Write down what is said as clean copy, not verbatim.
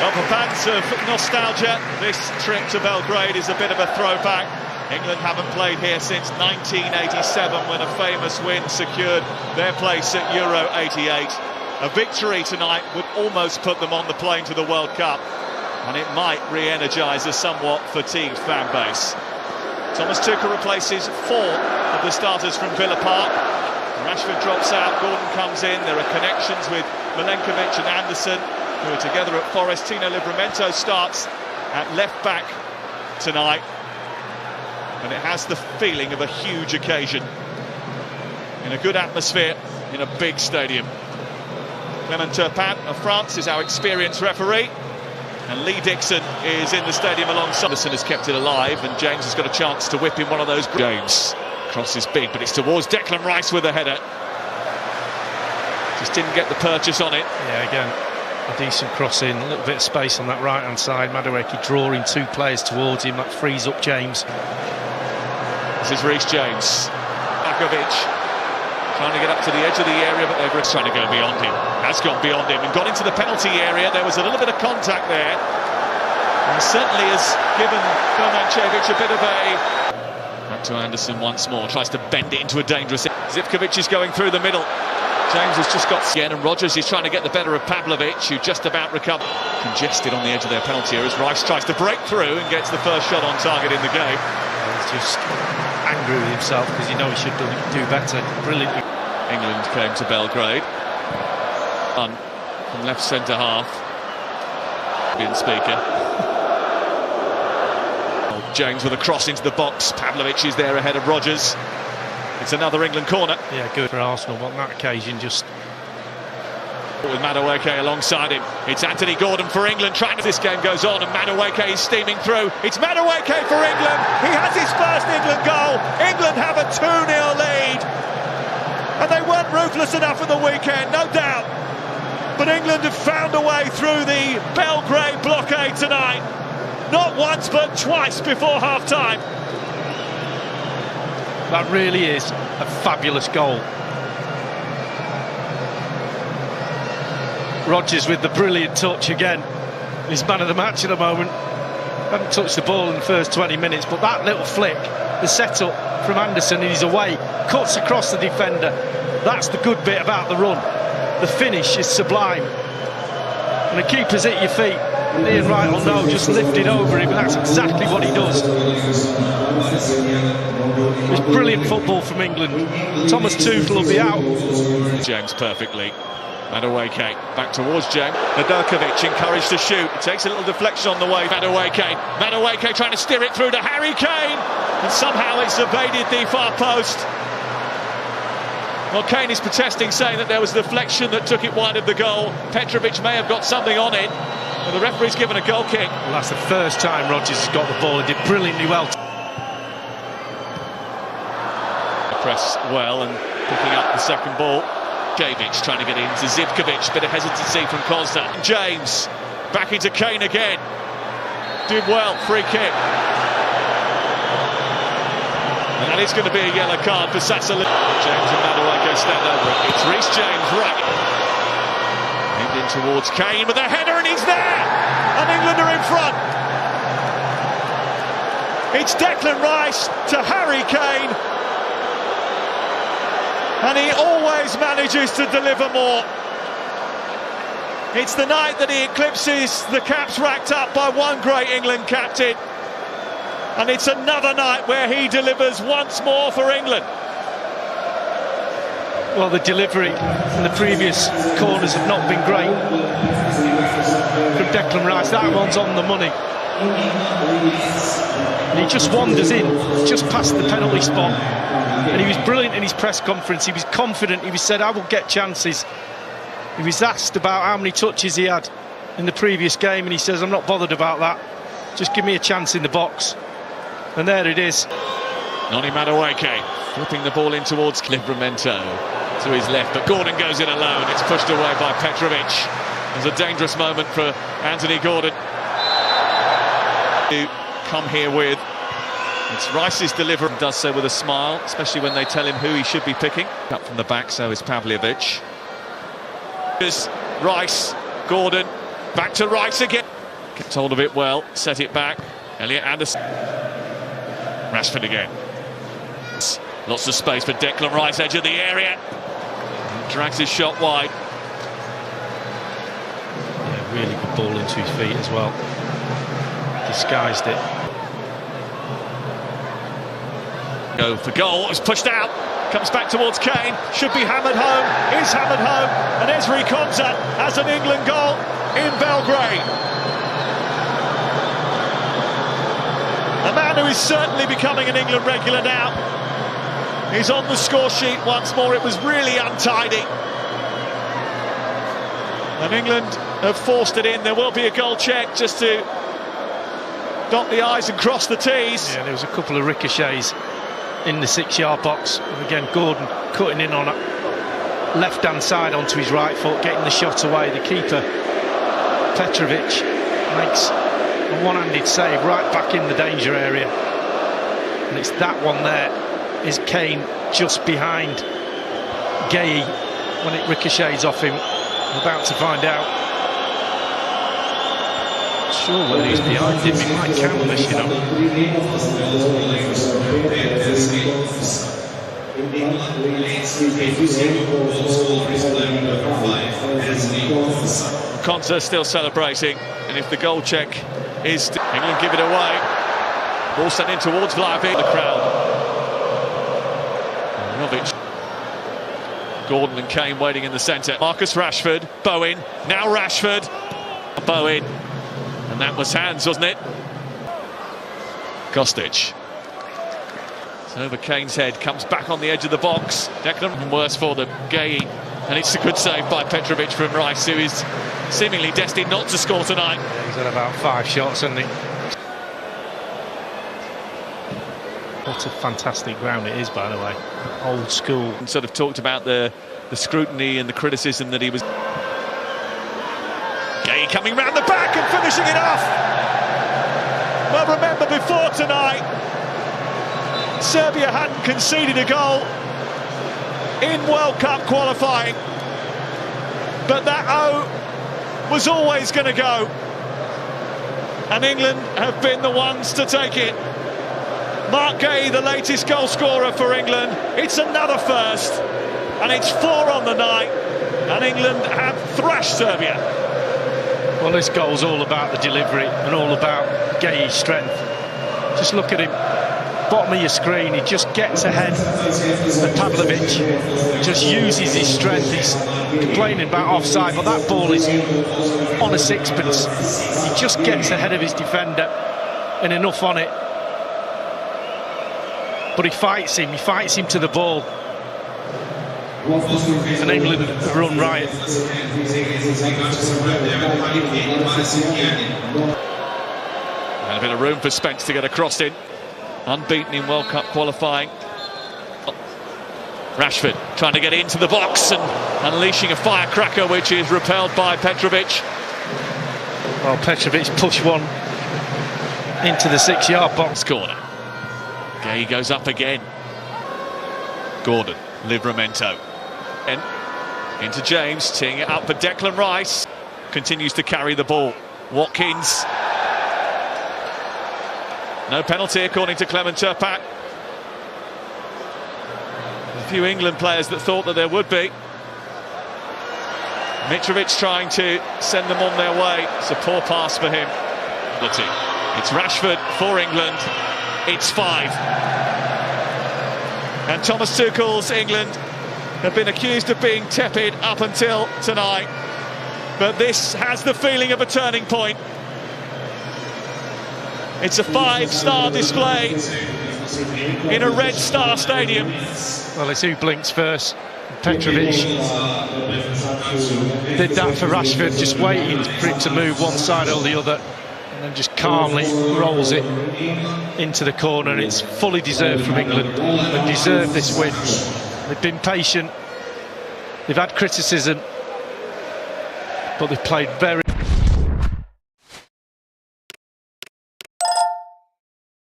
Well, for fans of nostalgia, this trip to Belgrade is a bit of a throwback. England haven't played here since 1987, when a famous win secured their place at Euro 88. A victory tonight would almost put them on the plane to the World Cup, and it might re-energise a somewhat fatigued fan base. Thomas Tuchel replaces 4 of the starters from Villa Park. Rashford drops out, Gordon comes in. There are connections with Milenkovic and Anderson, who are together at Forest. Tino Livramento starts at left back tonight, and it has the feeling of a huge occasion in a good atmosphere in a big stadium. Clement Turpin of France is our experienced referee, and Lee Dixon is in the stadium alongside. Anderson has kept it alive, and James has got a chance to whip in one of those. James crosses big, but it's towards Declan Rice with a header. Just didn't get the purchase on it. Yeah, again, a decent cross in, a little bit of space on that right-hand side. Madueke drawing 2 players towards him, that frees up James. This is Reece James. Bakovic trying to get up to the edge of the area, but they're trying to go beyond him. Has gone beyond him and got into the penalty area. There was a little bit of contact there, and certainly has given Birmancevic a bit of a... Back to Anderson once more, tries to bend it into a dangerous... Zivkovic is going through the middle. James has just got again, and Rodgers is trying to get the better of Pavlovic, who just about recovered. Congested on the edge of their penalty area as Rice tries to break through and gets the first shot on target in the game. He's just angry with himself because he knows he should do better. Brilliantly. England came to Belgrade. From left centre half. Speaker. James with a cross into the box. Pavlovic is there ahead of Rodgers. It's another England corner. Yeah, good for Arsenal, but on that occasion just... With Madueke alongside him. It's Anthony Gordon for England trying to... This game goes on and Madueke is steaming through. It's Madueke for England. He has his first England goal. England have a 2-0 lead. And they weren't ruthless enough at the weekend, no doubt. But England have found a way through the Belgrade blockade tonight. Not once, but twice before half-time. That really is a fabulous goal. Rodgers with the brilliant touch again. He's man of the match at the moment. Hadn't touched the ball in the first 20 minutes, but that little flick, the setup from Anderson, and he's away, cuts across the defender. That's the good bit about the run. The finish is sublime. And the keeper's at your feet. Ian Wright will know, just lift it over him, and that's exactly what he does. It's brilliant football from England. Thomas Tuchel will be out. James perfectly. Madueke back towards James. Nedeljkovic encouraged to shoot. It takes a little deflection on the way. Madueke trying to steer it through to Harry Kane, and somehow it's evaded the far post. Well, Kane is protesting, saying that there was a deflection that took it wide of the goal. Petrovic may have got something on it, but the referee's given a goal kick. Well, that's the first time Rodgers has got the ball. He did brilliantly well. Press well and picking up the second ball. Javic trying to get into Zivkovic, bit of hesitancy from Kozda. James back into Kane again. Did well, free kick. And that is going to be a yellow card for Sassuolo. James and Madueke stand over it. It's Reece James right. Aimed in towards Kane with a header, and he's there! And England are in front. It's Declan Rice to Harry Kane. And he always manages to deliver more. It's the night that he eclipses the caps racked up by one great England captain. And it's another night where he delivers once more for England. Well, the delivery and the previous corners have not been great from Declan Rice. That one's on the money. And he just wanders in, just past the penalty spot. And he was brilliant in his press conference. He was confident. He said, I will get chances. He was asked about how many touches he had in the previous game, and he says, I'm not bothered about that. Just give me a chance in the box. And there it is. Noni Madueke flipping the ball in towards Livramento to his left, but Gordon goes in alone. It's pushed away by Petrovic. There's a dangerous moment for Anthony Gordon to come here with. It's Rice's delivery. Does so with a smile, especially when they tell him who he should be picking. Up from the back, so is Pavlovic. There's Rice, Gordon, back to Rice again. Kept hold of it well, set it back. Elliot Anderson. Rashford again. Lots of space for Declan Rice, edge of the area. Drags his shot wide. Yeah, really good ball into his feet as well. Disguised it. Go for goal, it's pushed out. Comes back towards Kane, should be hammered home, is hammered home, and Ezri Konsa has an England goal in Belgrade. A man who is certainly becoming an England regular now. He's on the score sheet once more. It was really untidy. And England have forced it in. There will be a goal check just to dot the I's and cross the T's. Yeah, there was a couple of ricochets in the 6-yard box. And again, Gordon cutting in on a left-hand side onto his right foot, getting the shot away. The keeper, Petrovic, makes a one-handed save right back in the danger area. And it's that one there, is Kane just behind Gueye when it ricochets off him. I'm about to find out. Not sure whether he's behind him, he might count this, you know. Konsa still celebrating, and if the goal check is England give it away. Ball sent in towards Vlahovic, the crowd. Jovic. Gordon and Kane waiting in the centre. Marcus Rashford, Bowen, now Rashford. Bowen, and that was hands, wasn't it? Kostic. It's over Kane's head, comes back on the edge of the box. Declan, worse for them, Gueye, and it's a good save by Petrovic from Rice, who is seemingly destined not to score tonight. Yeah, he's had about 5 shots, hasn't he? What a fantastic ground it is, by the way. Old school. And sort of talked about the scrutiny and the criticism that he was. Gueye coming round the back and finishing it off. Well, remember before tonight, Serbia hadn't conceded a goal in World Cup qualifying, but that O was always going to go, and England have been the ones to take it. Mark Gueye, the latest goal scorer for England. It's another first, and it's 4 on the night, and England have thrashed Serbia. Well, this goal's all about the delivery and all about Gueye's strength. Just look at him, bottom of your screen, he just gets ahead of Pavlovic, just uses his strength. He's complaining about offside, but that ball is on a sixpence. He just gets ahead of his defender and enough on it. But he fights him to the ball. And England run riot. And a bit of room for Spence to get a cross in. Unbeaten in World Cup qualifying. Rashford trying to get into the box and unleashing a firecracker, which is repelled by Petrovic. Well, Petrovic pushed one into the 6-yard box. Corner. Gueye goes up again. Gordon, Livramento. And into James, teeing it up for Declan Rice. Continues to carry the ball. Watkins. No penalty according to Clement Turpat. A few England players that thought that there would be. Mitrovic trying to send them on their way. It's a poor pass for him. It's Rashford for England. It's 5. And Thomas Tuchel's England have been accused of being tepid up until tonight. But this has the feeling of a turning point. It's a 5-star display in a Red Star Stadium. Well, it's who blinks first. Petrovic did that for Rashford, just waiting for him to move one side or the other, and then just calmly rolls it into the corner. And it's fully deserved from England. They deserve this win. They've been patient, they've had criticism, but they've played very